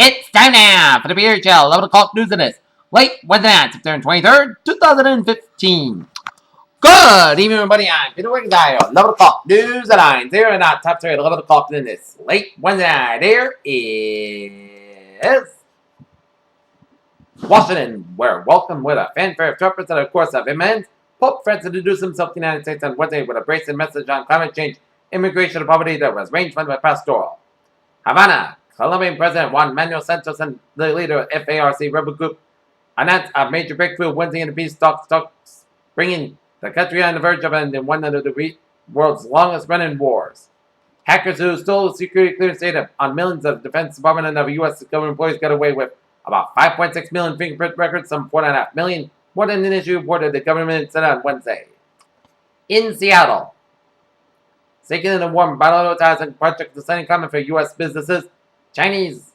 It's time now for the beer show. 11 o'clock news in this. Late Wednesday night, September 23rd, 2015. Good evening, everybody. I'm Peter Wiggins. 11 o'clock news at 9. 0 and out. Top 3 at 11 o'clock in this. Late Wednesday night. Here is Washington, where welcome with a fanfare of trumpets and, of course, of immense. Pope Francis introduced himself to the United States on Wednesday with a bracing message on climate change, immigration, and poverty that was range from the pastoral. Havana, Colombian President Juan Manuel Santos and the leader of FARC rebel group announced a major breakthrough Wednesday in the peace talks, bringing the country on the verge of ending one of the world's longest-running wars. Hackers who stole security clearance data on millions of Defense Department and of U.S. government employees got away with about 5.6 million fingerprint records, some 4.5 million, more than initially reported the government said on Wednesday. In Seattle, seeking in the warm bilateral project the sending comment for U.S. businesses, Chinese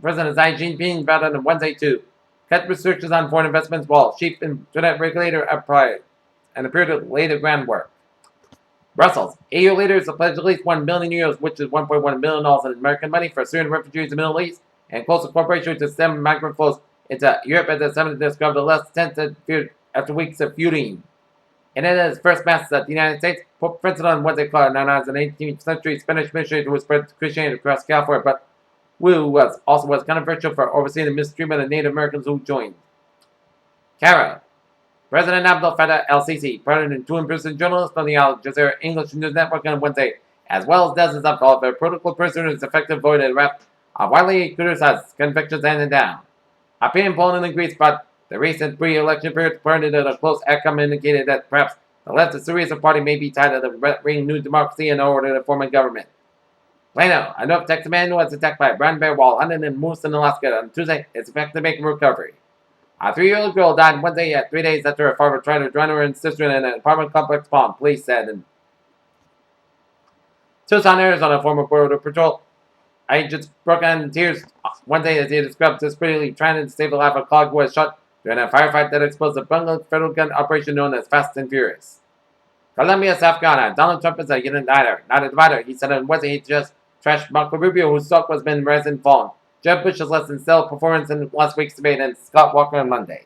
President Xi Jinping vowed on Wednesday to cut restrictions on foreign investments while chief internet regulator applied and appeared to lay the groundwork. Brussels, EU leaders have pledged at least €1 billion, which is $1.1 billion in American money, for Syrian refugees in the Middle East and closer cooperation to stem migrant flows into Europe as the summit described the less tense after weeks of feuding. And in his first mass at the United States, Pope Francis on Wednesday called known as an 18th century Spanish missionary who spread Christianity across California, but who was controversial for overseeing the mistreatment of Native Americans who joined. Cairo, President Abdel Fattah el-Sisi pardoned 2 imprisoned journalists from the Al Jazeera English News Network on Wednesday, as well as dozens of other political prisoners affected voted arrest of widely criticized convictions handed down. Opinion polling in Greece brought the recent pre-election period pardoned a close outcome indicated that perhaps the leftist Syriza party may be tied to the right-wing New Democracy in order to form a government. Plano, a North Texas man who was attacked by a brown bear while hunting in moose in Alaska on Tuesday is expected to make a recovery. A 3-year-old girl died Wednesday 3 days after her father tried to drown her and sister in an apartment complex pond, police said. In Tucson, Arizona, former Border Patrol agents broke down in tears Wednesday as he described desperately trying to save the life of a clogged who was shot during a firefight that exposed a bungalow federal gun operation known as Fast and Furious. Colombia, South Carolina, Donald Trump is a uniter, not a divider. He said on Wednesday he just trashed Marco Rubio, whose stock was been rising and falling. Jeb Bush's less than stellar performance in last week's debate, and Scott Walker on Monday.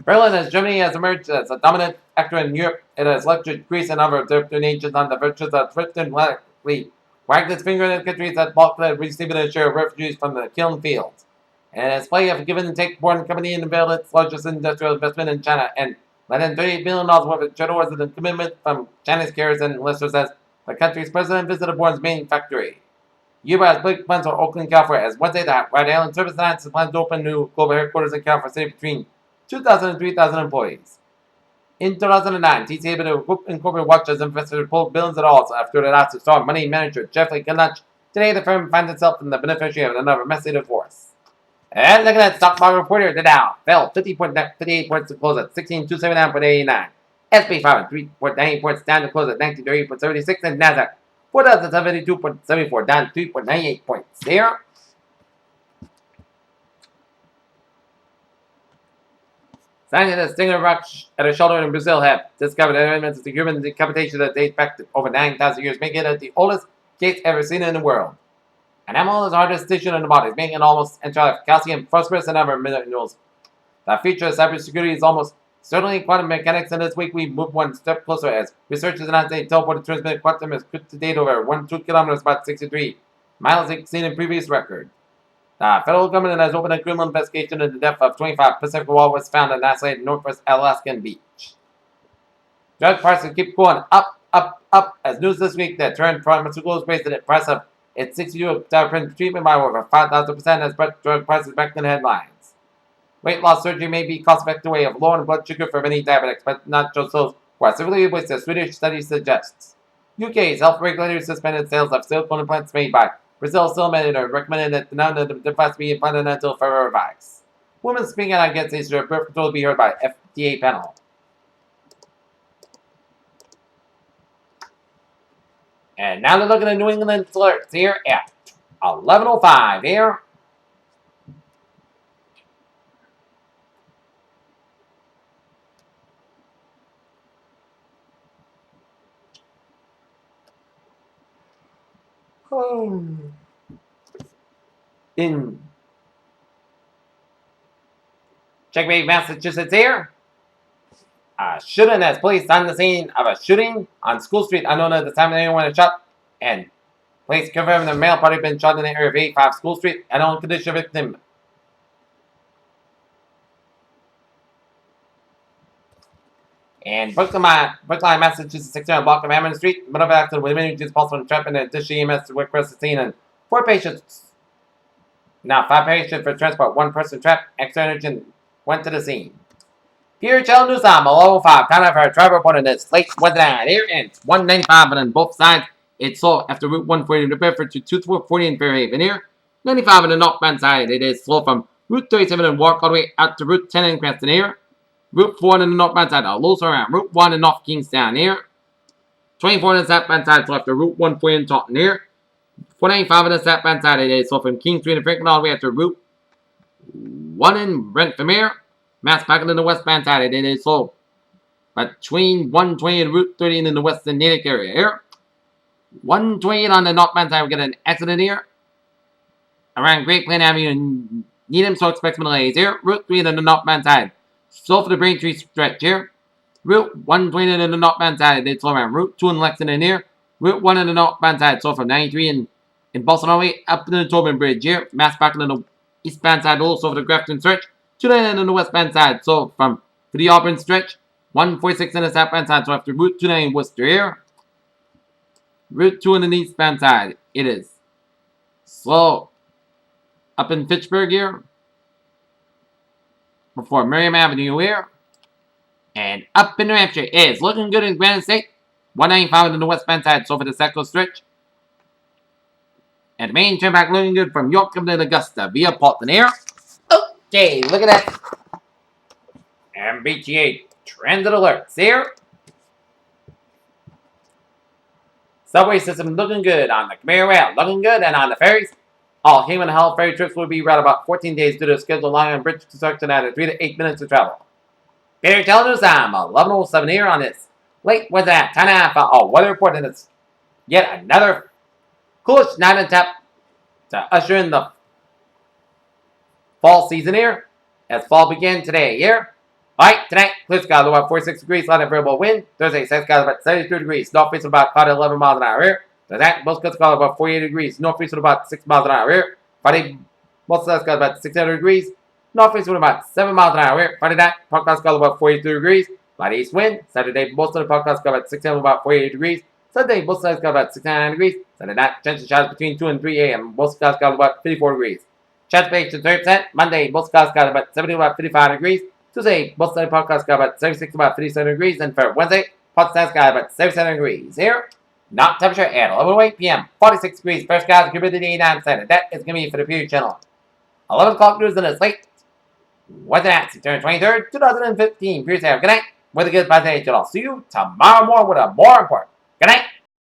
Berlin, as Germany has emerged as a dominant actor in Europe, it has lectured Greece and other European nations on the virtues of Britain likely wagged its finger at countries that balked at receiving a share of refugees from the kiln fields. And its play of give and take born company unveiled its largest industrial investment in China and let in $38 billion worth of general resident commitment from Chinese carriers and enlisters as the country's president visited Bourne's main factory. U.S. big plans for Oakland, California, as Wednesday the Ride Island Service announced its plans to open new global headquarters in California City between 2,000 and 3,000 employees. In 2009, TCA Incorporated Watch has invested pulled billions of dollars after the lawsuit saw money manager Jeffrey Gunlach. Today, the firm finds itself in the beneficiary of another messy divorce. And looking at stock market report here, the Dow fell 58 points to close at 16,279.89. S&P 500 3.98 points down to close at 1938.76, and Nasdaq 4,072.74 down 3.98 points. There. Scientists Stinger rock at a shelter in Brazil have discovered evidence of the human decapitation that dates back to over 9,000 years, making it the oldest case ever seen in the world. An animal is the hardest tissue in the body, making it almost entirely of calcium, phosphorus, and other minerals. The future of cybersecurity is almost certainly quantum mechanics, and this week we move one step closer as researchers announced a teleported transmitted quantum has to date over 1.2 kilometers, about 63 miles exceeding previous record. The federal government has opened a criminal investigation into the death of 25 Pacific walrus found on an isolated northwest Alaskan beach. Drug prices keep going up, up, up, as news this week that turned pharmaceuticals raised the price of its $60 treatment by over 5,000% has brought drug prices back in the headlines. Weight loss surgery may be a cost-effective way of lowering blood sugar for many diabetics, but not just those who are severely obese, a Swedish study suggests. UK's health regulators suspended sales of silicone implants made by Brazil Silmed and recommended that none of the device be implanted until further advice. Women speaking out against these birth control will be heard by FDA panel. And now they're looking at New England alerts here at 11:05 here. in Checkmate, Massachusetts here. A shooting has police on the scene of a shooting on School Street unknown at the time that anyone was shot, and police confirm the male party been shot in the area of 85 School Street. Unknown condition victim. And Brookline, Massachusetts, 600 block of Hammond Street. Middle of accident with images possible trap and addition EMS to work across the scene, and 4 patients. Now 5 patients for transport. 1 person trapped. Extra energy went to the scene. Here, Channel News on level 5. Time for a travel report on this late Wednesday night. Here, and it's 195, and on both sides, it's slow after Route 140 to Bedford to 240 in Fairhaven. Here, 95 on the northbound side. It is slow from Route 37 and walk all the way out to Route 10 in Cranston. Here, Route 4 on the northbound side, low around Route 1 in North Kingstown. Here, 24 on the southbound side, so after Route 140 in Taunton. Here, 495 on the southbound side. It is slow from King Street and Franklin all the way after Route 1 in Brentford. Here, Mass Packet in the westbound side. It is slow between 120 and Route 13 in the western Natick area. Here, 128 on the northbound side. We get an accident here around Great Plain Avenue in Needham, so expect some delays here. Route 3 on the northbound side. Slow for the Braintree stretch here. Route 120 on the northbound side. It's slow around Route 2 in Lexington here. Route 1 on the northbound side. So from 93 in Boston all the way up to the Tobin Bridge here. Mass Packet on the eastbound side. Also for the Grafton stretch. 299 on the westbound side, so from the Auburn stretch, 146 on the southbound side, so after Route 29 Worcester here, Route 2 on the eastbound side, it is slow up in Fitchburg here, before Miriam Avenue here, and up in New Hampshire is looking good in Granite State, 195 on the westbound side, so for the Sackville stretch, and the main turn back looking good from York to Augusta via Portland here. Okay, look at that. MBTA transit alerts here. Subway system looking good on the Khmer Rail, looking good, and on the ferries. All human health ferry trips will be routed about 14 days due to scheduled line and bridge construction at 3 to 8 minutes of travel. Better tell news time, 11:07 here on this late Wednesday night, 10:30 weather report, and it's yet another coolish night and tap to usher in the fall season here, as fall begins today here. Alright, tonight, clear skies about 46 degrees, light and variable wind. Thursday, sunny skies about 72 degrees, northeast about 5 to 11 miles an hour here. Tonight, most clear skies about 48 degrees, northeast about 6 miles an hour here. Friday, most clear skies about 600 degrees, northeast about 7 miles an hour here. Friday night, part cloud skies about 42 degrees, light east wind. Saturday, most of the part cloud skies about 600 about 48 degrees. Sunday, most clear skies about 69 degrees. Sunday night, chance of showers between 2 and 3 a.m. Most clear skies about 54 degrees. Chance of 30%. Monday, most clouds got about 70 about 55 degrees. Tuesday, most sunny podcast got about 76 about 57 degrees. And for Wednesday, podcast got about 77 degrees. Here, not temperature at 11:08 p.m. 46 degrees. First skies, humidity 89%. That is going to be for the Future Channel. 11 o'clock news in this late Wednesday night, September 23rd, 2015. Good night. With a good positive. I'll see you tomorrow morning with a more report. Good night.